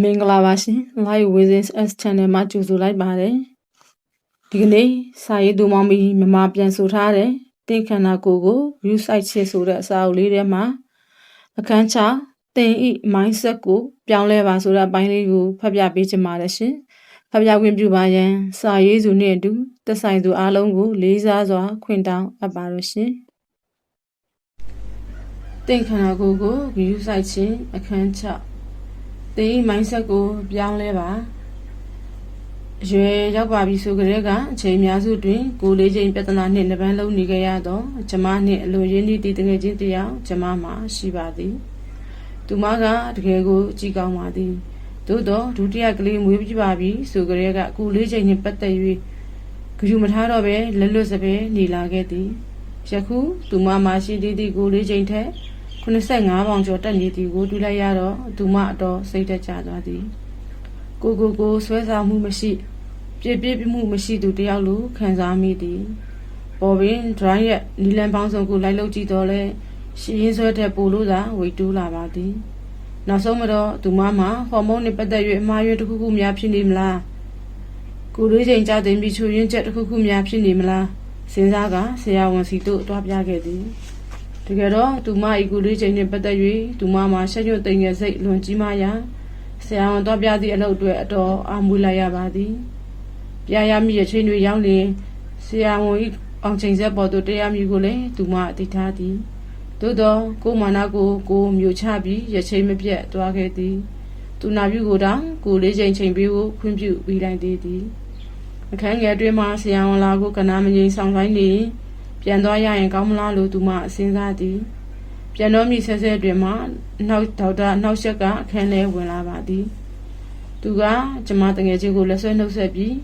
မင်္ဂလာပါရှင် Live Within S Channel မှာကြိုဆိုလိုက်ပါတယ်ဒီကနေ့စာရေးသူမောင်မီမြန်မာပြန်ဆိုထားတဲ့တင့်ခန္ဓာကိုယ်ကို view site ချစ်ဆိုတဲ့အစာအုပ်လေးထဲမှာအခန်း6တင်ဤ mindset ကိုပြောင်းလဲပါဆိုတဲ့အပိုင်းလေးကိုဖတ်ပြပေးချင်ပါတယ်ရှင်ဖတ်ပြခွင့်ပြုပါရန်စာရေးသူနဲ့အတူသက်ဆိုင်သူအားလုံးကိုလေးစားစွာခွင့်တောင်းအပ်ပါရရှင်တင့်ခန္ဓာကိုယ်ကို view site ချင်းအခန်း6သင် mindset ကိုပြောင်းလဲပါရွယ်ရောက်ပါပြီဆိုကြတဲ့ကအချိန်များစုတွင်ကိုယ်လေးချိန်ပြဿနာနှင့်နှပန်းလုံးနေကြရတော့ကျမနှင့်အလိုရင်းနှီးတည်တကယ်ချင်းတယောက်ကျမမှာရှိပါသည်သူမကတကယ်ကိုကြည်ကောင်းပါသည်သို့တော့ဒုတိယကလေးမွေးပြပါပြီဆိုကြတဲ့ကကိုယ်လေးချိန်နှင့်ပတ်သက်၍ဂရုမထားတော့ပဲလက်လွတ်စပယ်နေလာခဲ့သည်ယခုသူမမှာရှိသည့်ကိုယ်လေးချိန်ထက်85ပေါင်ကျော်တက်နေသည်ကိုတွေ့လိုက်ရတော့သူမအတော်စိတ်သက်သာသွားသည်ကိုဆွဲဆောင်မှုမရှိပြည့်မှုမရှိသူတယောက်လိုခံစားမိသည်ပေါ်ပင် dry ရဲ့နီလန်ပေါင်းစုံကိုလိုက်လုပ်ကြည့်တော့လဲရှင်းရင်းဆွဲတဲ့ပိုလို့သာဝေတိုးလာပါသည်နောက်ဆုံးမတော့သူမမှာဟော်မုန်းနဲ့ပတ်သက်၍အမှားယွင်းတစ်ခုခုများဖြစ်နေမလားကိုလေးချိန်ကြာတင်ပြီးချွေရင်းချက်တစ်ခုခုများဖြစ်နေမလားစဉ်းစားကဆရာဝန်စီတို့တွားပြခဲ့သည်တကယ်တော့သူမဤကိုလေးချိန်နဲ့ပတ်သက်၍သူမမှာဆက်ရွတ်သိငယ်စိတ်လွန်ကြီးမားရာဆရာဝန်တော့ပြသည့်အလုပ်တွေအတော်အားမွေးလိုက်ရပါသည်ပြရမည့်အချိန်တွေရောက်နေဆရာဝန်ဤအောင်ချိန်ဆက်ပေါ်သို့တရားမည်ကိုလည်းသူမအသိထားသည်သို့တော့ကိုမာနာကိုမျိုးချပြီးရချိန်မပြတ်သွားခဲ့သည်သူနာပြုကိုတောင်ကိုလေးချိန်ချိန်ပေးဖို့ခွင့်ပြုပြီးလိုက်သေးသည်အခန်းငယ်အတွင်းမှာဆရာဝန်လာကိုကနာမငြိမ်ဆောင်ဆိုင်နေပြန်သွားရရင်ကောင်းမလားလို့သူမစဉ်းစားသည်ပြန်တော့မိဆဲဆဲအတွင်မှာဒေါက်တာနောက်ဆက်ကအခန်းထဲဝင်လာပါသည်သူကကျမတငယ်ချင်းကိုလက်ဆွဲနှုတ်ဆက်ပြီး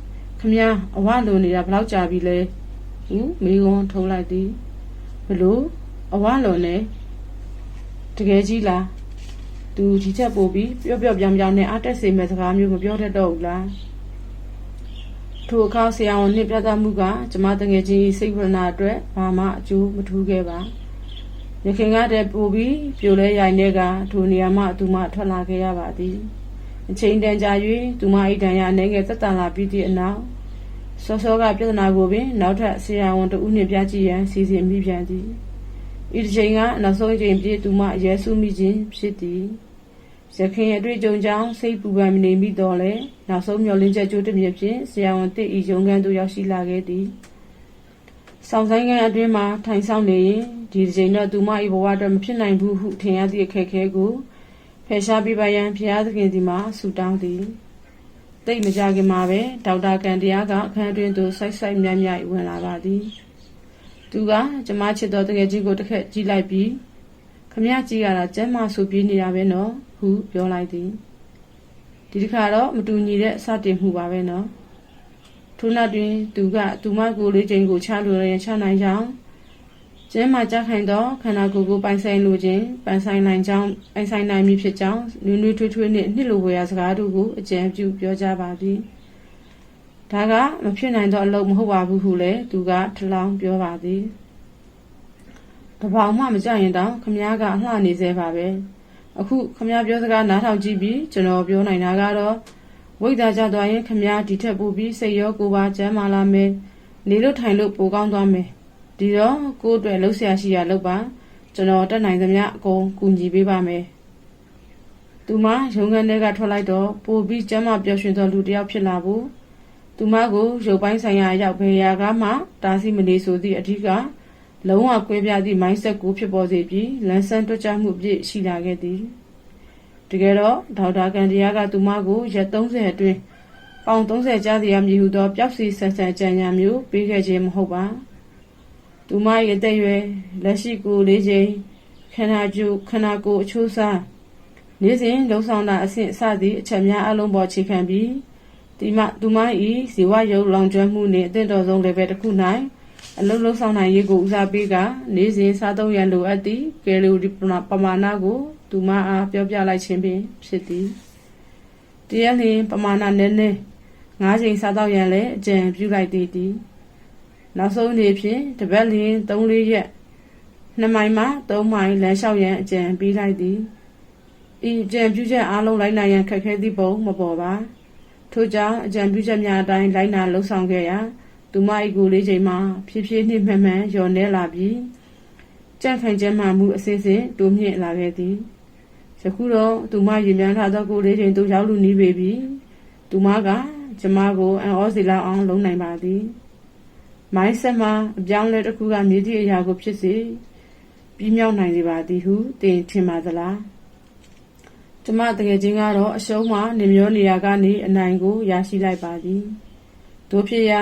ခမည်းအဝလိုနေတာဘယ်လောက်ကြာပြီလဲဟုမိကွန်းထုံးလိုက်သည်ဘလို့အဝလိုနေတကယ်ကြီးလားသူဒီချက်ပို့ပြီးပြောပြောင်နဲ့အားတက်စေမဲ့စကားမျိုးမပြောတတ်တော့ဘူးလားထိုအခါဆရာဝန်နှင့်ပြသမှုကကျမတငယ်ချင်းစိတ်ဝရဏအတွက်ဘာမှအကျိုးမထူးခဲ့ပါရခင်ကတည်းပို့ပြီးပြိုလဲရိုင်တဲ့ကထိုနေရာမှသူမထွက်လာခဲ့ရပါသည်အချိန်တန်ကြာ၍သူမအိတ်တန်ရအနေငယ်သက်တန်လာပြီးသည့်အနောက်စောကပြဿနာကိုပင်နောက်ထပ်ဆရာဝန်တဦးနှင့်ပြကြည့်ရန်စီစဉ်မိပြန်သည်ဤတစ်ချိန်ကနောက်ဆုံးအချိန်ပြည့်သူမရဲစုမိခြင်းဖြစ်သည်ရခင်အတွေ့အကြုံကြောင့်စိတ်ပူပန်နေမိတော့လဲနောက်ဆုံးမျှော်လင့်ချက်ကြိုးတစ်မြစ်ဖြင့်ဆရာဝန်တစ်ဤရုံးခန်းသို့ရောက်ရှိလာခဲ့သည်ဆောင်ဆိုင်ခန်းအတွင်းမှာထိုင်ဆောင်နေရင်ဒီတစ်ချိန်တော့သူမ၏ဘဝအတွက်မဖြစ်နိုင်ဘူးဟုထင်ရသည့်အခက်အခဲကိုဖယ်ရှားပြပါရန်ဘုရားသခင်စီမှာဆုတောင်းသည်တိတ်မကြခင်မှာပဲဒေါက်တာကန်တရားကအခန်းအတွင်းသို့ဆိုက်မြိုက်ဝင်လာပါသည်သူကကျမချစ်တော်တကယ်ကြီးကိုတစ်ခက်ကြည့်လိုက်ပြီးခမကြည့်ရတာကျမ်းမာဆိုပြေးနေတာပဲနော်ဟုပြောလိုက်သည်ဒီတစ်ခါတော့မတူညီတဲ့အစတင်မှုပါပဲနော်ထို့နောက်တွင်သူကသူမကိုလေးချိန်ကိုချလို့ရင်ချနိုင်ကြောင်းကျမ်းမာကြခိုင်သောခန္ဓာကိုယ်ကိုပိုင်ဆိုင်လိုခြင်းပိုင်ဆိုင်နိုင်ကြောင်းပိုင်ဆိုင်နိုင်မည်ဖြစ်ကြောင်းနွေးထွေးနှင့်နှစ်လိုဝေရာစကားတို့ကိုအကြံပြုပြောကြပါသည်ဒါကမဖြစ်နိုင်သောအလုပ်မဟုတ်ပါဘူးဟုလည်းသူကထလောင်းပြောပါသည်တပေါင်းမှမကြရင်တောင်ခမည်းကအလှနေသေးပါပဲအခုခမည်းပြောစကားနားထောင်ကြည့်ပြီးကျွန်တော်ပြောနိုင်တာကတော့ဝိတ်သားကြသွားရင်ခမည်းဒီထက်ပိုပြီးစိတ်ရောကိုယ်ပါကျမ်းမာလာမယ်နေလို့ထိုင်လို့ပိုကောင်းသွားမယ်ဒီတော့ကိုယ့်အတွက်လှုပ်ရှားရှိရလုပ်ပါကျွန်တော်တက်နိုင်သမျှအကုန်ကူညီပေးပါမယ်သူမရုံးခန်းထဲကထွက်လိုက်တော့ပိုပြီးကျမ်းမာပျော်ရွှင်သောလူတစ်ယောက်ဖြစ်လာဖို့သူမကိုရုပ်ပိုင်းဆိုင်ရာရောက်ဘယ်ရာကမှတားဆီးမနေဆိုသည့်အထက်ကလုံးဝကွဲပြားသည့် mindset ကိုဖြစ်ပေါ်စေပြီးလန်းဆန်းတွက်ကြမှုအပြည့်ရှိလာခဲ့သည်တကယ်တော့ဒေါက်တာကန်တရားကသူမကိုရက်30အတွင်းပေါင်30ကျသည်အမည်ဟုသောပျောက်စီဆန်ဆန်ကြံညာမျိုးပေးခဲ့ခြင်းမဟုတ်ပါသူမရဲ့အသက်အရွယ်လက်ရှိကိုလေးချိန်ခန္ဓာကိုယ်အချိုးစားနေ့စဉ်လုံဆောင်တာအဆင့်အစသည့်အချက်များအလုံးပေါ်အခြေခံပြီးသူမ၏ဇီဝရုပ်လောင်ကျွမ်းမှုနှင့်အသင့်တော်ဆုံး level တစ်ခု၌အလုံးလုံးဆောင်နိုင်ရေးကိုဦးစားပေးကနေ့စဉ်စားသုံးရန်လိုအပ်သည့်ကယ်လိုရီပမာဏကိုသူမအားပြောပြလိုက်ခြင်းပင်ဖြစ်သည်တရားလျင်ပမာဏနည်းနည်း9ချိန်စားတော့ရန်လည်းအကြံပြုလိုက်သည်နောက်ဆုံးနေ့ဖြင့်တပတ်လျင်3-4ရက်2မိုင်မှ3မိုင်လမ်းလျှောက်ရန်အကြံပေးလိုက်သည် ဤအကြံပြုချက်အားလုံးလိုက်နာရန်ခက်ခဲသည့်ပုံမပေါ်ပါထို့ကြောင့်အကြံပြုချက်များအတိုင်းလိုက်နာလှုပ်ဆောင်ခဲ့ရာသူမ၏ကိုယ်လေးချိန်မှာဖြည်းဖြည်းနှင့်မှန်မှန်လျော်နေလာပြီးကြံ့ခိုင်ကျမ်းမာမှုအစစ်စစ်တိုးမြင့်လာခဲ့သည်ယခုတော့သူမရည်မှန်းထားသောကိုယ်လေးချိန်သို့ရောက်လူနီးပေပြီသူမကကျမကိုအံ့ဩစေလောက်အောင်လုပ်နိုင်ပါသည်မိုင်းဆက်မှာအပြောင်းလဲတစ်ခုကမြေကြီးအရာကိုဖြစ်စေပြီးမြောက်နိုင်စေပါသည်ဟုသင်ထင်ပါသလားကျမတကယ်ချင်းကတော့အရှုံးမှနေမျောနေရာကနေအနိုင်ကိုရရှိလိုက်ပါသည်တို့ဖြစ်ရာ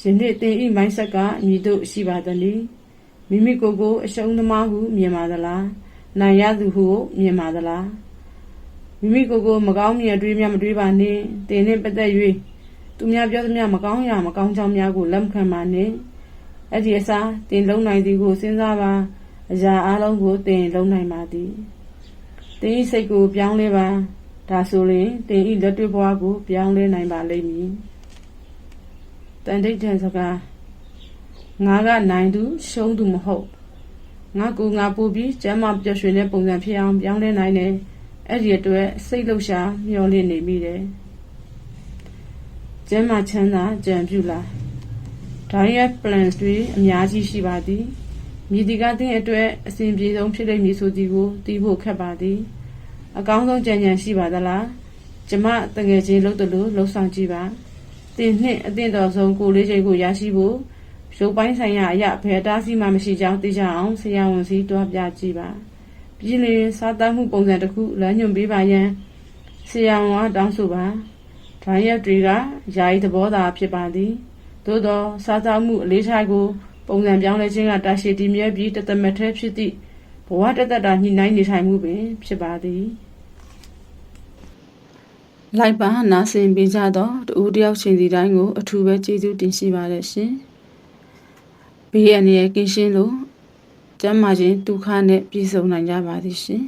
ယနေ့သင်ဤမိုင်းဆက်ကမြည်တို့ရှိပါသနည်းမိမိကိုယ်ကိုအရှုံးသမားဟုမြင်ပါသလားနိုင်ရသူဟုမြင်ပါသလားမိမိကိုယ်ကိုမကောင်းမြင်အတွေးများမတွေးပါနှင့်သင်နှင့်ပတ်သက်၍သူများပြောသမျှမကောင်းရာမကောင်းကြောင်းများကိုလက်မခံပါနှင့်အဲ့ဒီအစားသင်လုံနိုင်သည်ကိုစဉ်းစားပါအရာအလုံးကိုသင်လုံနိုင်ပါသည်သင်၏စိတ်ကိုပြောင်းလဲပါဒါဆိုရင်သင်၏လက်တွေ့ဘဝကိုပြောင်းလဲနိုင်ပါလိမ့်မည်တန်တိတ်တဲ့စကားငါကနိုင်သူရှုံးသူမဟုတ်ငါကိုငါပို့ပြီးကျမ်းမာပျော်ရွှင်တဲ့ပုံစံဖြစ်အောင်ပြောင်းလဲနိုင်တယ်အဲ့ဒီအတွက်စိတ်လှုပ်ရှားမျောလင့်နေမိတယ်ကျမ်းမာချမ်းသာကြံပြုလာဒါရဲ့ plans တွေအများကြီးရှိပါသည်မြည်ဒီကသင်အတွက်အစဉ်ပြေဆုံးဖြစ်လိမ့်မည်ဆိုသည်ကိုသိဖို့ခက်ပါသည်အကောင်းဆုံးကြံဉာဏ်ရှိပါသလားကျမတကယ်ချင်းလှုပ်တယ်လို့လှုပ်ဆောင်ကြည့်ပါသင်နှင့်အသင့်တော်ဆုံးကိုလေးချိန်ကိုရရှိဖို့ရုပ်ပိုင်းဆိုင်ရာအရာဘယ်တားဆီးမှမရှိကြောင်းသိကြအောင်ဆရာဝန်စီတွားပြကြည့်ပါပြီးလျှင်စားသောက်မှုပုံစံတစ်ခုလမ်းညွှန်ပေးပါရန်ဆရာဝန်ကတောင်းဆိုပါဒါရက်တွေကယာယီသဘောသာဖြစ်ပါသည်သို့သောစားသောက်မှုအလေးထားကိုပုံစံပြောင်းလဲခြင်းကတာရှည်တည်မြဲပြီးတသက်မထဲဖြစ်သည့်ဘဝတသက်တာညှိနှိုင်းနေထိုင်မှုပင်ဖြစ်ပါသည်လိုက်ပါနာဆင်ပေးကြတော့တူတယောက်ချင်းစီတိုင်းကိုအထူးပဲကျေးဇူးတင်ရှိပါတယ်ရှင်ဘေးအန္တရာယ်ကင်းရှင်းလို့ကျန်းမာခြင်းဒုက္ခနဲ့ပြည့်စုံနိုင်ကြပါသည်ရှင်